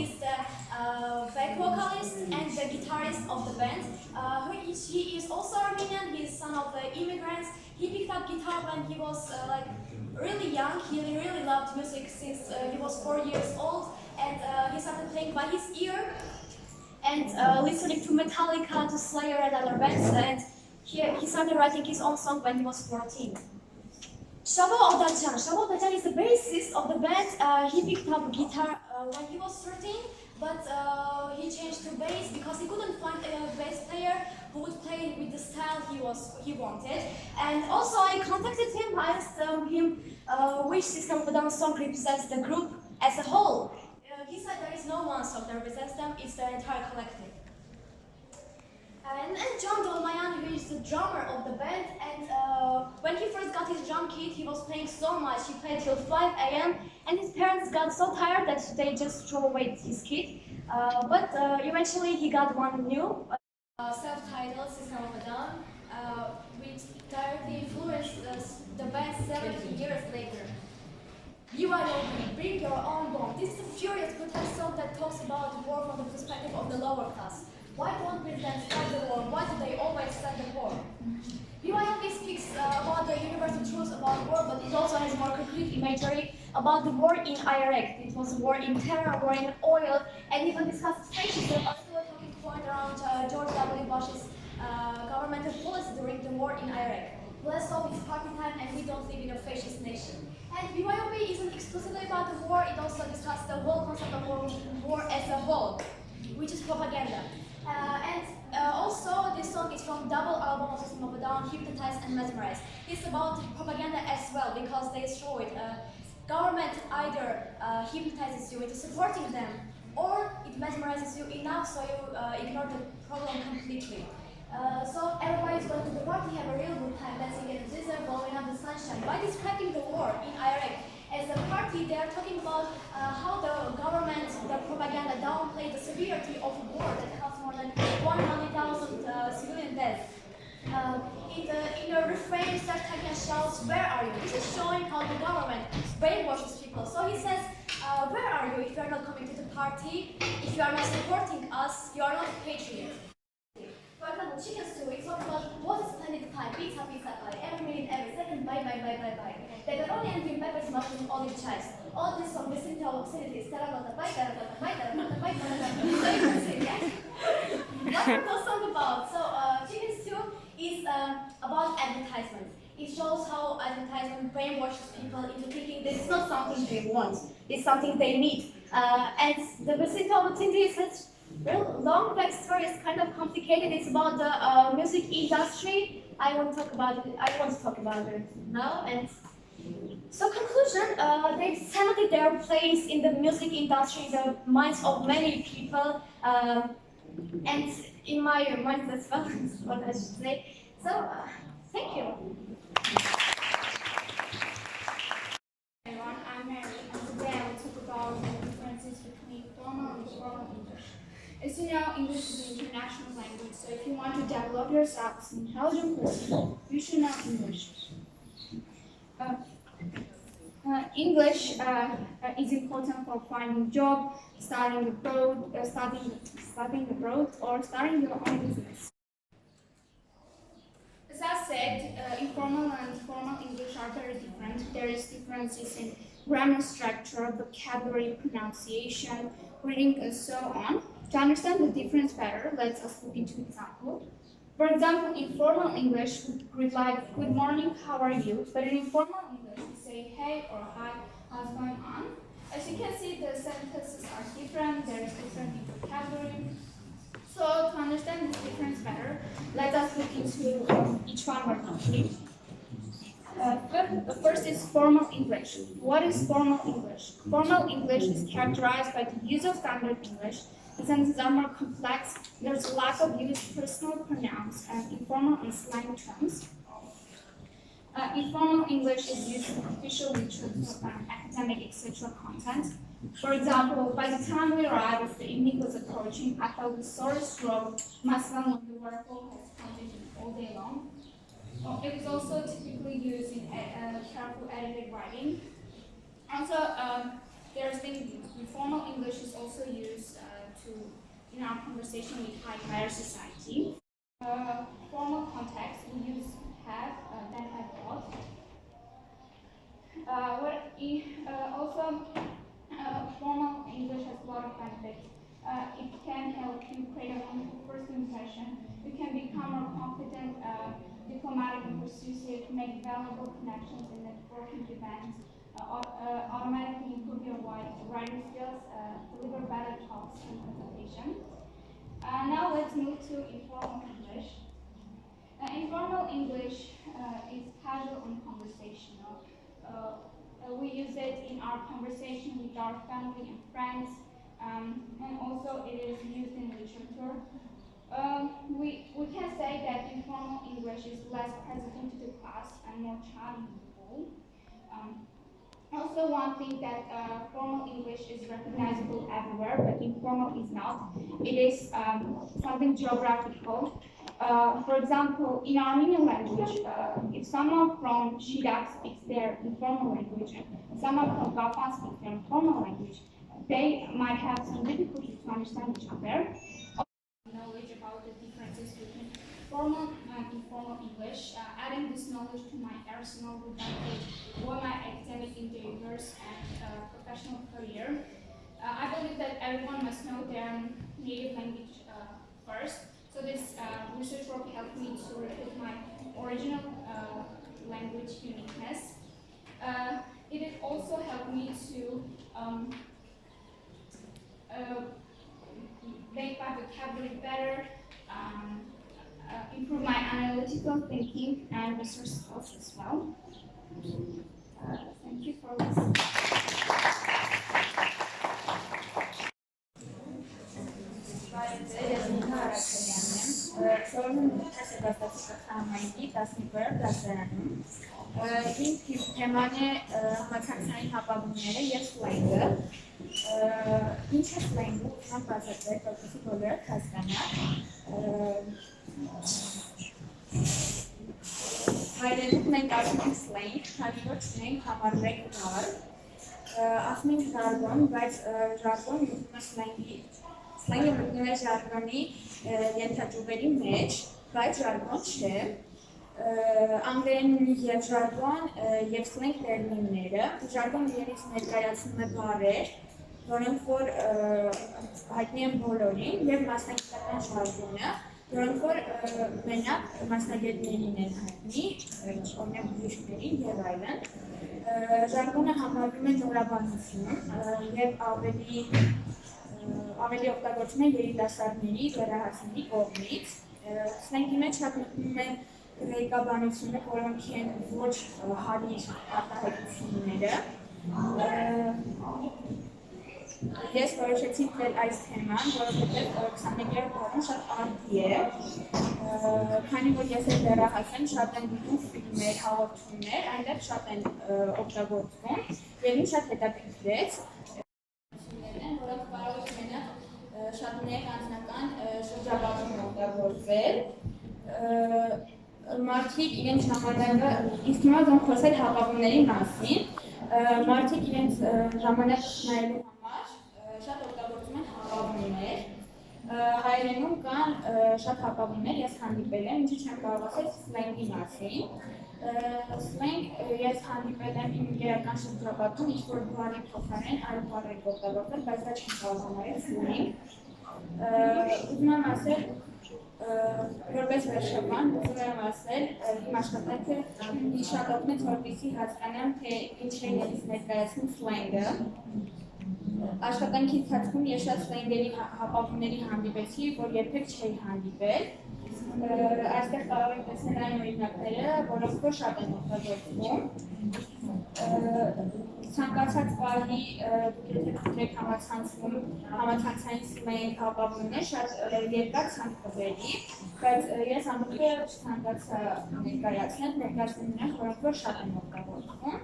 is the back vocalist and the guitarist of the band. He is also Armenian. He is son of immigrants. He picked up guitar when he was like really young. He really loved music since he was 4 years old, and he started playing by his ear and listening to Metallica, to Slayer and other bands. And he started writing his own song when he was 14. Shavo Odacan. Shavo Odacan is the bassist of the band. He picked up guitar when he was 13, but he changed to bass because he couldn't find a bass player who would play with the style he wanted. And also I contacted him, I asked him which System of a Down song represents the group as a whole. He said there is no one song that represents them, it's the entire collective. And John Dolmayan, who is the drummer of the band, and when he first got his drum kit, he was playing so much, he played till 5 a.m. and his parents got so tired that they just threw away his kit. But eventually he got one new, self-titled System of a Down, which directly influenced the band 70 years later. BYOB, Bring Your Own Bomb. This is a furious protest song that talks about war from the perspective of the lower class. Why don't presidents fight the war? Why do they always start the war? BYOB speaks about the universal truths about war, but it also has more concrete imagery about the war in Iraq. It was a war in terror, war in oil, and even discussed fascism, a still a talking point around George W. Bush's governmental policy during the war in Iraq. Let's hope it's party time and we don't live in a fascist nation. And BYOB isn't exclusively about the war, it also discusses the whole concept of war as a whole, which is propaganda. Also, this song is from double album of System of a Down, Hypnotized and Mesmerized. It's about propaganda as well, because they show it. Government either hypnotizes you into supporting them, or it mesmerizes you enough so you ignore the problem completely. So everybody's going to the party, have a real good time, dancing in the desert, blowing up the sunshine. By describing the war in Iraq as a party, they are talking about how the government, the propaganda downplayed the severity of a war that caused more than 100,000 civilian deaths. In the refrain, Sartakian shouts, "Where are you?" This is showing how the government brainwashes people. So he says, where are you if you are not coming to the party? If you are not supporting us, you are not a patriot. For example, chicken stew, it's all about what a splendid pie, pizza, pizza pie, every minute, every second, bye, bye, bye, bye, bye. Pepperoni and green peppers, mushroom, olive chives. All this song, listen to our obscenities, terracotta pie, terracotta pie, terracotta pie, terracotta pie. So you can see, yeah? What are those songs about? So, chicken stew is about advertisement. It shows how advertisement brainwashes people into thinking that it's not something they want, it's something they need. And the Besinta of is such real long backstory, is kind of complicated. It's about the music industry. I won't talk about it now. And so conclusion, they cemented their place in the music industry, in the minds of many people, and in my mind as well, is what I should say. So, thank you. Everyone, I'm Mary, and today I will talk about the differences between formal and informal English. As you know, English is an international language, so if you want to develop yourself as an intelligent person, you should know English. English is important for finding a job, studying abroad, or starting your own business. As I said, informal and formal English are very different. There is differences in grammar structure, vocabulary, pronunciation, reading, and so on. To understand the difference better, let us look into an example. For example, in formal English, we greet like, "Good morning, how are you?" But in informal English, we say, "Hey" or "Hi, how's going on?" As you can see, the sentences are different, there is different in vocabulary. So, to understand this difference better, let us look into each one more closely. The first is formal English. What is formal English? Formal English is characterized by the use of standard English. The sentences are more complex. There's a lack of use of personal pronouns and informal and slang terms. Informal English is used in official literature, academic, etc. content. For example, by the time we arrived, as the evening was approaching, I felt the sorest row, myself on the waterfall has pounded all day long. It is also typically used in careful edited writing. Also, there's been informal English English is also used in our conversation with higher society. Formal context, we use have, then have got. Formal English has a lot of benefits. It can help you create a wonderful first impression. You can become more confident, diplomatic and persuasive, make valuable connections in networking events, automatically improve your writing skills, deliver better talks and presentation. Now let's move to informal English. Informal English is casual and conversational. We use it in our conversation with our family and friends, and also it is used in literature. We can say that informal English is less present into the class and more chatting. Also, one thing that formal English is recognizable everywhere, but informal is not. It is something geographical. For example, in Armenian language, if someone from Shirak speaks their informal language and someone from Gapan speaks their informal language, they might have some difficulty to understand each other. Knowledge about the differences between formal and informal English, adding this knowledge to my arsenal would benefit all my academic endeavors and professional career. I believe that everyone must know their native language first. So this research work helped me to reflect my original language uniqueness. It also helped me to make my vocabulary better, improve my analytical thinking and research skills as well. Thank you for listening. Ինձ թեման է համացանցային հապավումները և սլենգը։ Ինչ է սլենգը, ուզում բացատրել, որպեսզի բոլորը հասկանան։ Հայերենում մենք ասում ենք սլենգ, քանի որ չունենք համարվեք բառ։ Ասում ենք ժարգոն, բայց ժարգոն ուզում է սլենգը մտնում է ժարգոնի ենթաճյուղերի մեջ, բայց ժարգոն չէ։ Անգլերենի և ժարգոն և սլենգ տերմինները, ժարգոն իրենից ներկայացնում է բառեր, որոնք որ հայտնի են բոլորին, և մասնագիտական ժարգոնը, որոնք որ մենակ մասնագետներին են հայտնի, օրինակ բժիշկներին և այլն։ Ժարգոնը համարվում է նորաբանություն և ավելի օգտագործում է երիտասարդների, դեռահասների կողմից։ Սլենգի մեջ հատկանում է գրեհկաբանությունը, որոնք են ոչ հարիր արտահայտությունները։ Ես որոշեցի դրել այս թեման, որովհետև 21-րդ դարում շատ արդի է, քանի որ ես էլ դեռահաս եմ, շատ են դիտում ֆիլմեր, հաղորդումներ, այնտեղ շատ են օգտագործվում, և ինձ շատ հետաքրքրեց, որոնք կարող եք մենակ շատ մեկ անձնական շրջապատում օգտագործվել։ Մարդիկ իրենց ժամանակը, իսկ հիմա ոնք խոսել հապավումների մասին, մարդիկ իրենց ժամանակ նայելու համար շատ օգտագործում են հապավումներ։ Հայերենում կան շատ հապավումներ, ես հանդիպել եմ, ինչի չեմ կարող ասել սլենգի մասին։ Սլենգ ես հանդիպել եմ իմ գերական շրջապատում, ինչ-որ բառի փոխարեն այլ բառ եք օգտագործել, բայց դա չեմ կարող համարել սլենգ։ Ուզում եմ ասել, որպես վերջաբան, ուզում եմ ասել, իմ աշխատանքը ինձ շատ օգնեց, որպեսզի հասկանամ, թե ինչ է ինձ ներկայացնում սլենգը։ Աշխատանքի ընթացքում ես շատ սլենգերի հապավումների հանդիպեցի, որ երբեք չէի հանդիպել։ Այստեղ կարող եք տեսնել այն օրինակները, որոնք որ շատ են օգտագործվում։ Ցանկացած բառի դուք եք համացանցային սլենգ հապավումներ շատ երկար ցանկ տվելի, բայց ես ամբողջը չցանկացա ներկայացնել նրանք, որոնք որ շատ են օգտագործվում։